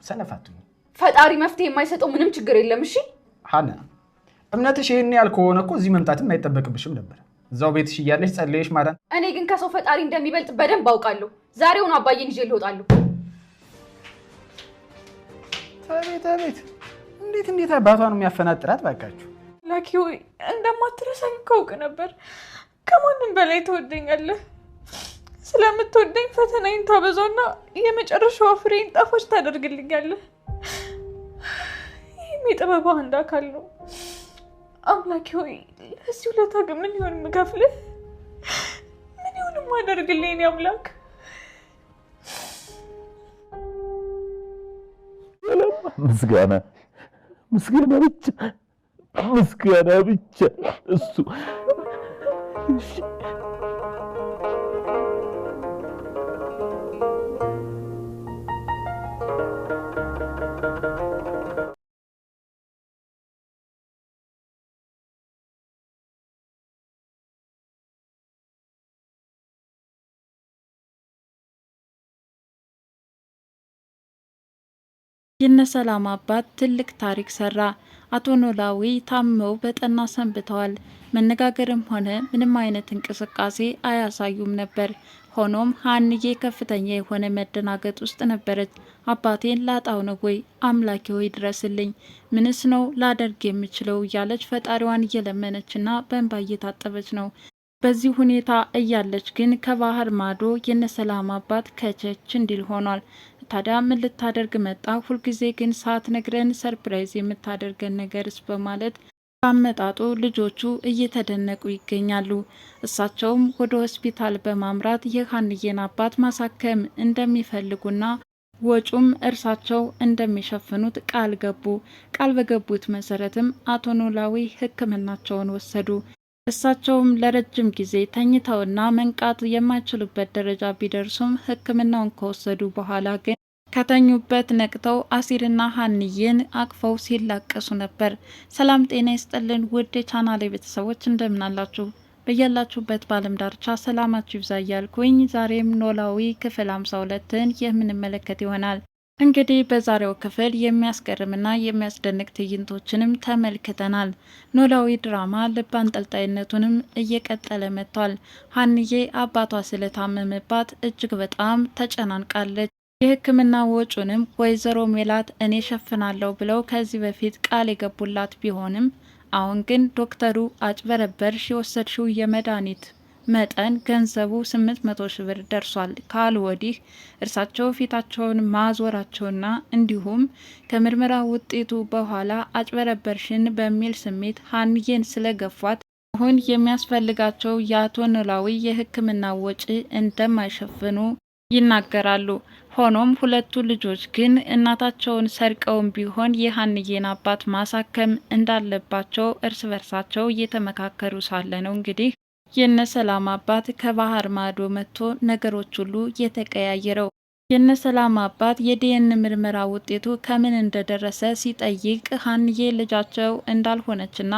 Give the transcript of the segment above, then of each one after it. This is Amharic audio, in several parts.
ሰነፋቱኝ ፈጣሪ መፍትሄ የማይሰጠው ምንም ችግር የለም። እሺ ሀና እምነትሽ ይሄን ያህል ከሆነ እኮ እዚህ መምጣትም አይጠበቅብሽም ነበር። እዛው ቤትሽ እያለሽ ጸልየሽ ማዳን። እኔ ግን ከሰው ፈጣሪ እንደሚበልጥ በደንብ አውቃለሁ። ዛሬውን አባዬን ይዤ ልወጣለሁ። አቤት እንዴት አባቷን የሚያፈናጥራት ባካችሁ። ላኪ ሆይ እንደማትረሳኝ ካውቅ ነበር። ከማንም በላይ ትወደኛለህ። ስለምትወደኝ ፈተናዬን ታበዛውና የመጨረሻው ፍሬን ጣፋጭ ታደርግልኛለህ። ይህም የጥበብ አንድ አካል ነው። አምላኬ ሆይ ለዚህ ውለታ ግን ምን ይሆን የምከፍልህ? ምን ይሆን የማደርግልህ? የኔ አምላክ ምስጋና ብቻ እሱ የነሰላም አባት ትልቅ ታሪክ ሰራ። አቶ ኖላዊ ታመው በጠና ሰንብተዋል። መነጋገርም ሆነ ምንም አይነት እንቅስቃሴ አያሳዩም ነበር። ሆኖም ሀንዬ ከፍተኛ የሆነ መደናገጥ ውስጥ ነበረች። አባቴን ላጣው ነው ወይ? አምላኬ ሆይ ድረስልኝ፣ ምንስ ነው ላደርግ የምችለው? እያለች ፈጣሪዋን እየለመነችና በእንባ እየታጠበች ነው። በዚህ ሁኔታ እያለች ግን ከባህር ማዶ የነሰላም አባት ከቸች እንዲል ሆኗል። ታዲያ ምን ልታደርግ መጣ? ሁልጊዜ ግን ሳትነግረን ሰርፕራይዝ የምታደርገን ነገርስ? በማለት አመጣጡ ልጆቹ እየተደነቁ ይገኛሉ። እሳቸውም ወደ ሆስፒታል በማምራት የሀንዬን አባት ማሳከም እንደሚፈልጉና ወጩም እርሳቸው እንደሚሸፍኑት ቃል ገቡ። ቃል በገቡት መሰረትም አቶ ኖላዊ ሕክምናቸውን ወሰዱ። እሳቸውም ለረጅም ጊዜ ተኝተውና መንቃት የማይችሉበት ደረጃ ቢደርሱም ሕክምናውን ከወሰዱ በኋላ ግን ከተኙበት ነቅተው አሲርና ሀንዬን አቅፈው ሲላቀሱ ነበር። ሰላም ጤና ይስጥልን ውድ የቻናሌ ቤተሰቦች እንደምናላችሁ በያላችሁበት በዓለም ዳርቻ ሰላማችሁ ይብዛ እያልኩኝ ዛሬም ኖላዊ ክፍል 52ን የምንመለከት ይሆናል። እንግዲህ በዛሬው ክፍል የሚያስገርምና የሚያስደንቅ ትዕይንቶችንም ተመልክተናል። ኖላዊ ድራማ ልብ አንጠልጣይነቱንም እየቀጠለ መጥቷል። ሀንዬ አባቷ ስለታመመባት እጅግ በጣም ተጨናንቃለች። የሕክምና ወጪውንም ወይዘሮ ሜላት እኔ ሸፍናለሁ ብለው ከዚህ በፊት ቃል የገቡላት ቢሆንም አሁን ግን ዶክተሩ አጭበረበርሽ፣ የወሰድሽው የመድኃኒት መጠን ገንዘቡ 800 ሺህ ብር ደርሷል ካሉ ወዲህ እርሳቸው ፊታቸውን ማዞራቸውና እንዲሁም ከምርመራ ውጤቱ በኋላ አጭበረበርሽን በሚል ስሜት ሀንዬን ስለገፏት አሁን የሚያስፈልጋቸው የአቶ ኖላዊ የሕክምና ወጪ እንደማይሸፍኑ ይናገራሉ። ሆኖም ሁለቱ ልጆች ግን እናታቸውን ሰርቀውም ቢሆን የሀንዬን አባት ማሳከም እንዳለባቸው እርስ በርሳቸው እየተመካከሩ ሳለ ነው እንግዲህ የነሰላም አባት ከባህር ማዶ መጥቶ ነገሮች ሁሉ የተቀያየረው። የነሰላም አባት የዲኤን ምርመራ ውጤቱ ከምን እንደደረሰ ሲጠይቅ ሀንዬ ልጃቸው እንዳልሆነችና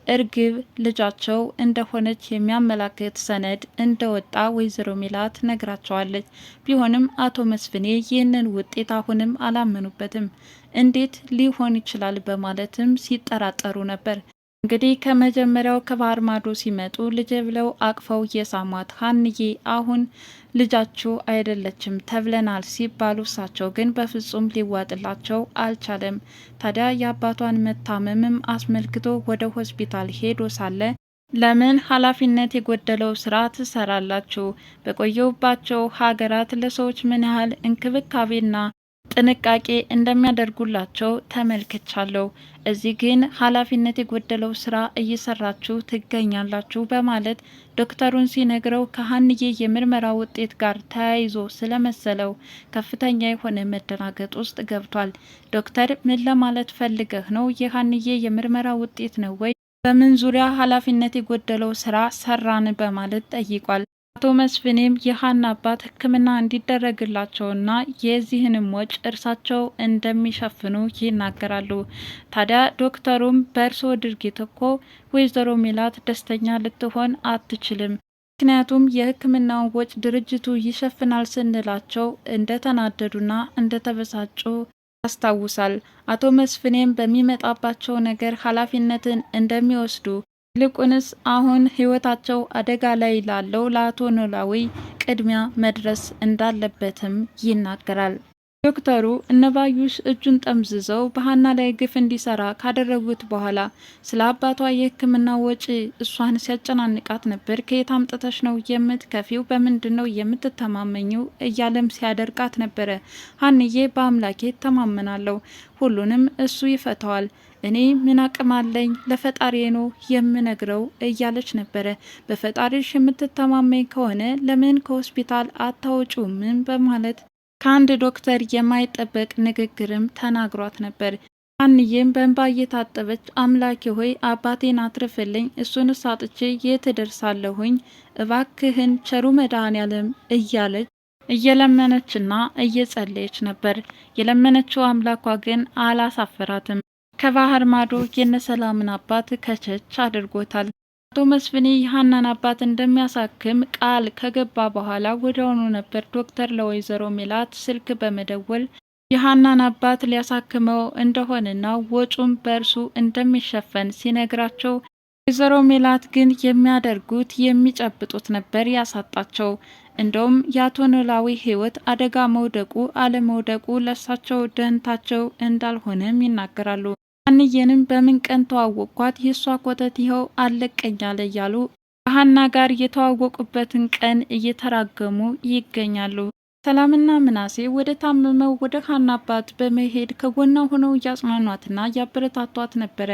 እርግብ ልጃቸው እንደሆነች የሚያመላክት ሰነድ እንደወጣ ወይዘሮ ሜላት ነግራቸዋለች። ቢሆንም አቶ መስፍኔ ይህንን ውጤት አሁንም አላመኑበትም። እንዴት ሊሆን ይችላል በማለትም ሲጠራጠሩ ነበር። እንግዲህ ከመጀመሪያው ከባህር ማዶ ሲመጡ ልጅ ብለው አቅፈው የሳሟት ሀንዬ አሁን ልጃችሁ አይደለችም ተብለናል ሲባሉ እሳቸው ግን በፍጹም ሊዋጥላቸው አልቻለም። ታዲያ የአባቷን መታመምም አስመልክቶ ወደ ሆስፒታል ሄዶ ሳለ ለምን ኃላፊነት የጎደለው ስራ ትሰራላችሁ? በቆየውባቸው ሀገራት ለሰዎች ምን ያህል እንክብካቤና ጥንቃቄ እንደሚያደርጉላቸው ተመልክቻለሁ። እዚህ ግን ኃላፊነት የጎደለው ስራ እየሰራችሁ ትገኛላችሁ በማለት ዶክተሩን ሲነግረው ከሀንዬ የምርመራ ውጤት ጋር ተያይዞ ስለመሰለው ከፍተኛ የሆነ መደናገጥ ውስጥ ገብቷል። ዶክተር ምን ለማለት ፈልገህ ነው? የሀንዬ የምርመራ ውጤት ነው ወይ? በምን ዙሪያ ኃላፊነት የጎደለው ስራ ሰራን? በማለት ጠይቋል። አቶ መስፍኔም የሀና አባት ሕክምና እንዲደረግላቸውና የዚህንም ወጪ እርሳቸው እንደሚሸፍኑ ይናገራሉ። ታዲያ ዶክተሩም በእርስዎ ድርጊት እኮ ወይዘሮ ሜላት ደስተኛ ልትሆን አትችልም፣ ምክንያቱም የሕክምናውን ወጪ ድርጅቱ ይሸፍናል ስንላቸው እንደተናደዱና እንደተበሳጩ ያስታውሳል። አቶ መስፍኔም በሚመጣባቸው ነገር ኃላፊነትን እንደሚወስዱ ይልቁንስ አሁን ህይወታቸው አደጋ ላይ ላለው ለአቶ ኖላዊ ቅድሚያ መድረስ እንዳለበትም ይናገራል። ዶክተሩ እነባዩሽ እጁን ጠምዝዘው በሀና ላይ ግፍ እንዲሰራ ካደረጉት በኋላ ስለ አባቷ የሕክምና ወጪ እሷን ሲያጨናንቃት ነበር። ከየት አምጥተሽ ነው የምትከፊው? በምንድን ነው የምትተማመኘው? እያለም ሲያደርቃት ነበረ። ሀንዬ በአምላኬ ተማመናለሁ፣ ሁሉንም እሱ ይፈታዋል፣ እኔ ምን አቅም አለኝ? ለፈጣሪ ነው የምነግረው እያለች ነበረ። በፈጣሪሽ የምትተማመኝ ከሆነ ለምን ከሆስፒታል አታወጪውም? በማለት ከአንድ ዶክተር የማይጠበቅ ንግግርም ተናግሯት ነበር። ሀንዬም በእንባ እየታጠበች አምላኬ ሆይ አባቴን አትርፍልኝ፣ እሱን ሳጥቼ የት እደርሳለሁኝ? እባክህን ቸሩ መድኃኔዓለም እያለች እየለመነችና እየጸለየች ነበር። የለመነችው አምላኳ ግን አላሳፈራትም። ከባህር ማዶ የነሰላምን አባት ከቸች አድርጎታል። አቶ መስፍኔ የሀናን አባት እንደሚያሳክም ቃል ከገባ በኋላ ወዲያውኑ ነበር ዶክተር ለወይዘሮ ሜላት ስልክ በመደወል የሀናን አባት ሊያሳክመው እንደሆነና ወጪም በእርሱ እንደሚሸፈን ሲነግራቸው፣ ወይዘሮ ሜላት ግን የሚያደርጉት የሚጨብጡት ነበር ያሳጣቸው። እንደውም የአቶ ኖላዊ ሕይወት አደጋ መውደቁ አለመውደቁ ለሳቸው ደህንታቸው እንዳልሆነም ይናገራሉ። ሀንዬንም በምን ቀን ተዋወቅኳት? የእሷ ኮተት ይኸው አለቀኛለ እያሉ ከሀና ጋር የተዋወቁበትን ቀን እየተራገሙ ይገኛሉ። ሰላምና ምናሴ ወደ ታመመው ወደ ሀና አባት በመሄድ ከጎኗ ሆነው እያጽናኗትና እያበረታቷት ነበረ።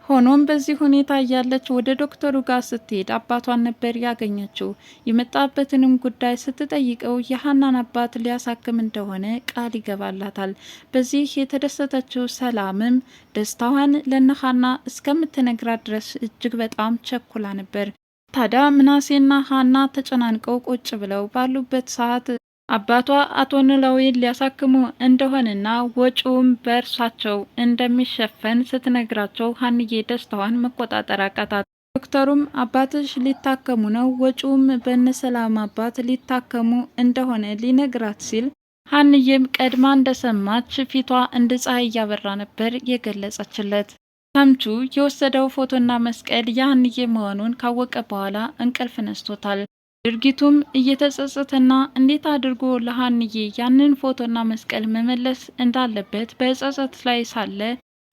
ሆኖም በዚህ ሁኔታ እያለች ወደ ዶክተሩ ጋር ስትሄድ አባቷን ነበር ያገኘችው። የመጣበትንም ጉዳይ ስትጠይቀው የሀናን አባት ሊያሳክም እንደሆነ ቃል ይገባላታል። በዚህ የተደሰተችው ሰላምም ደስታዋን ለነሀና እስከምትነግራት ድረስ እጅግ በጣም ቸኩላ ነበር። ታዲያ ምናሴና ሀና ተጨናንቀው ቁጭ ብለው ባሉበት ሰዓት አባቷ አቶ ኖላዊን ሊያሳክሙ እንደሆነና ወጪውም በእርሳቸው እንደሚሸፈን ስትነግራቸው ሀንዬ ደስታዋን መቆጣጠር አቃታት። ዶክተሩም አባትሽ ሊታከሙ ነው፣ ወጪውም በነሰላም አባት ሊታከሙ እንደሆነ ሊነግራት ሲል ሀንዬም ቀድማ እንደሰማች ፊቷ እንደ ፀሐይ እያበራ ነበር የገለጸችለት። ተምቹ የወሰደው ፎቶና መስቀል የሀንዬ መሆኑን ካወቀ በኋላ እንቅልፍ ነስቶታል። ድርጊቱም እየተጸጸተና እንዴት አድርጎ ለሀንዬ ያንን ፎቶና መስቀል መመለስ እንዳለበት በጸጸት ላይ ሳለ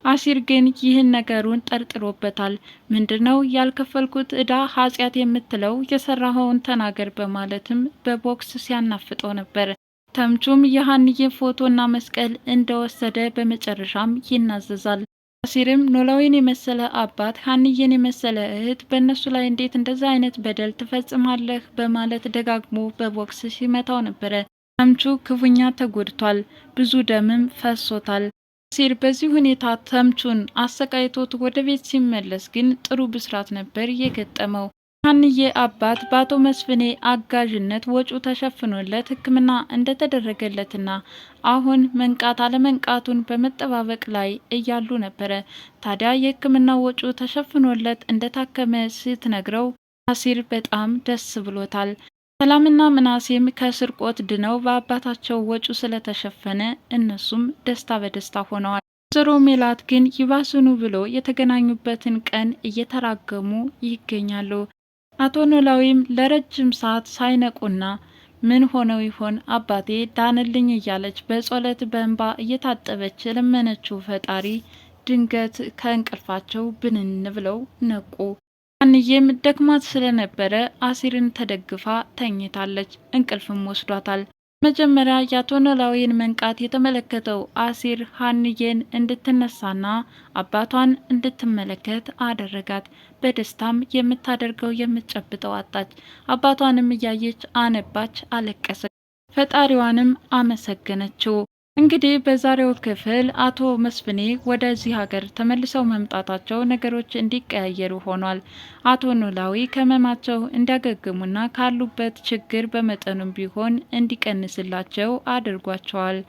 አሲር ግን ይህን ነገሩን ጠርጥሮበታል። ምንድነው ያልከፈልኩት ዕዳ ኃጢአት የምትለው? የሰራኸውን ተናገር በማለትም በቦክስ ሲያናፍጠው ነበር። ተምቹም የሀንዬ ፎቶና መስቀል እንደወሰደ በመጨረሻም ይናዘዛል። አሲርም ኖላዊን የመሰለ አባት ሀንዬን የመሰለ እህት በእነሱ ላይ እንዴት እንደዛ አይነት በደል ትፈጽማለህ? በማለት ደጋግሞ በቦክስ ሲመታው ነበረ። ተምቹ ክፉኛ ተጎድቷል፣ ብዙ ደምም ፈሶታል። አሲር በዚህ ሁኔታ ተምቹን አሰቃይቶት ወደ ቤት ሲመለስ ግን ጥሩ ብስራት ነበር የገጠመው። ሀንዬ አባት በአቶ መስፍኔ አጋዥነት ወጪው ተሸፍኖለት ሕክምና እንደተደረገለትና አሁን መንቃት አለመንቃቱን በመጠባበቅ ላይ እያሉ ነበረ። ታዲያ የሕክምና ወጪው ተሸፍኖለት እንደታከመ ስትነግረው አሲር በጣም ደስ ብሎታል። ሰላምና ምናሴም ከስርቆት ድነው በአባታቸው ወጪው ስለተሸፈነ እነሱም ደስታ በደስታ ሆነዋል። ወይዘሮ ሜላት ግን ይባስኑ ብሎ የተገናኙበትን ቀን እየተራገሙ ይገኛሉ። አቶ ኖላዊም ለረጅም ሰዓት ሳይነቁና ምን ሆነው ይሆን አባቴ ዳንልኝ እያለች በጸሎት በእንባ እየታጠበች ለመነችው ፈጣሪ ድንገት ከእንቅልፋቸው ብንን ብለው ነቁ። ሀንዬም ደክማት ስለነበረ አሲርን ተደግፋ ተኝታለች። እንቅልፍም ወስዷታል። መጀመሪያ የአቶ ኖላዊን መንቃት የተመለከተው አሲር ሀንዬን እንድትነሳና አባቷን እንድትመለከት አደረጋት። በደስታም የምታደርገው የምትጨብጠው አጣች። አባቷንም እያየች አነባች፣ አለቀሰች፣ ፈጣሪዋንም አመሰገነችው። እንግዲህ በዛሬው ክፍል አቶ መስፍኔ ወደዚህ ሀገር ተመልሰው መምጣታቸው ነገሮች እንዲቀያየሩ ሆኗል። አቶ ኖላዊ ከህመማቸው እንዲያገግሙና ካሉበት ችግር በመጠኑም ቢሆን እንዲቀንስላቸው አድርጓቸዋል።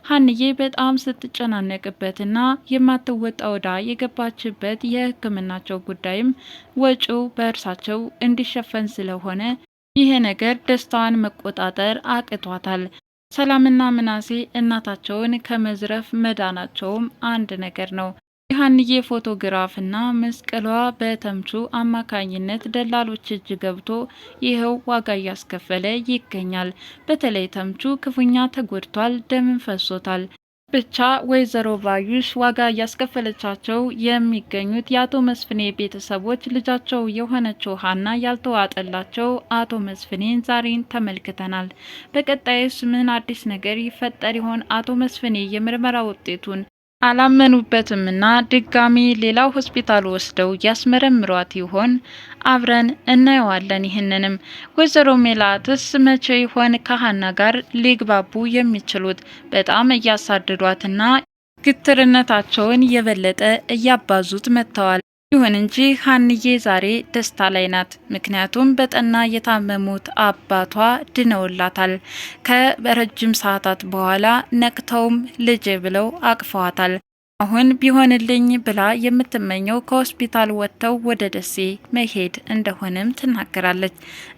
ሀንዬ በጣም ስትጨናነቅበትና የማትወጣው ዕዳ የገባችበት የሕክምናቸው ጉዳይም ወጪው በእርሳቸው እንዲሸፈን ስለሆነ ይሄ ነገር ደስታዋን መቆጣጠር አቅቷታል። ሰላምና ምናሴ እናታቸውን ከመዝረፍ መዳናቸውም አንድ ነገር ነው። የሀንዬ ፎቶግራፍና መስቀሏ በተምቹ አማካኝነት ደላሎች እጅ ገብቶ ይኸው ዋጋ እያስከፈለ ይገኛል። በተለይ ተምቹ ክፉኛ ተጎድቷል፣ ደምን ፈሶታል። ብቻ ወይዘሮ ባዩሽ ዋጋ እያስከፈለቻቸው የሚገኙት የአቶ መስፍኔ ቤተሰቦች ልጃቸው የሆነችው ሀና ያልተዋጠላቸው አቶ መስፍኔን ዛሬን ተመልክተናል። በቀጣይስ ምን አዲስ ነገር ይፈጠር ይሆን? አቶ መስፍኔ የምርመራ ውጤቱን አላመኑበትምና ድጋሚ ሌላው ሆስፒታል ወስደው ያስመረምሯት ይሆን? አብረን እናየዋለን። ይህንንም ወይዘሮ ሜላትስ መቼ ይሆን ከሀና ጋር ሊግባቡ የሚችሉት? በጣም እያሳደዷትና ግትርነታቸውን የበለጠ እያባዙት መጥተዋል። ይሁን እንጂ ሀንዬ ዛሬ ደስታ ላይ ናት። ምክንያቱም በጠና የታመሙት አባቷ ድነውላታል። ከረጅም ሰዓታት በኋላ ነቅተውም ልጅ ብለው አቅፈዋታል። አሁን ቢሆንልኝ ብላ የምትመኘው ከሆስፒታል ወጥተው ወደ ደሴ መሄድ እንደሆነም ትናገራለች።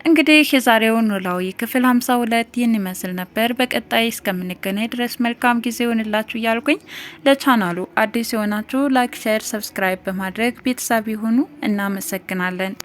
እንግዲህ የዛሬው ኖላዊ ክፍል 52 ይህን ይመስል ነበር። በቀጣይ እስከምንገናኝ ድረስ መልካም ጊዜ ይሆንላችሁ እያልኩኝ ለቻናሉ አዲስ የሆናችሁ ላይክ፣ ሼር፣ ሰብስክራይብ በማድረግ ቤተሰብ ይሁኑ። እናመሰግናለን።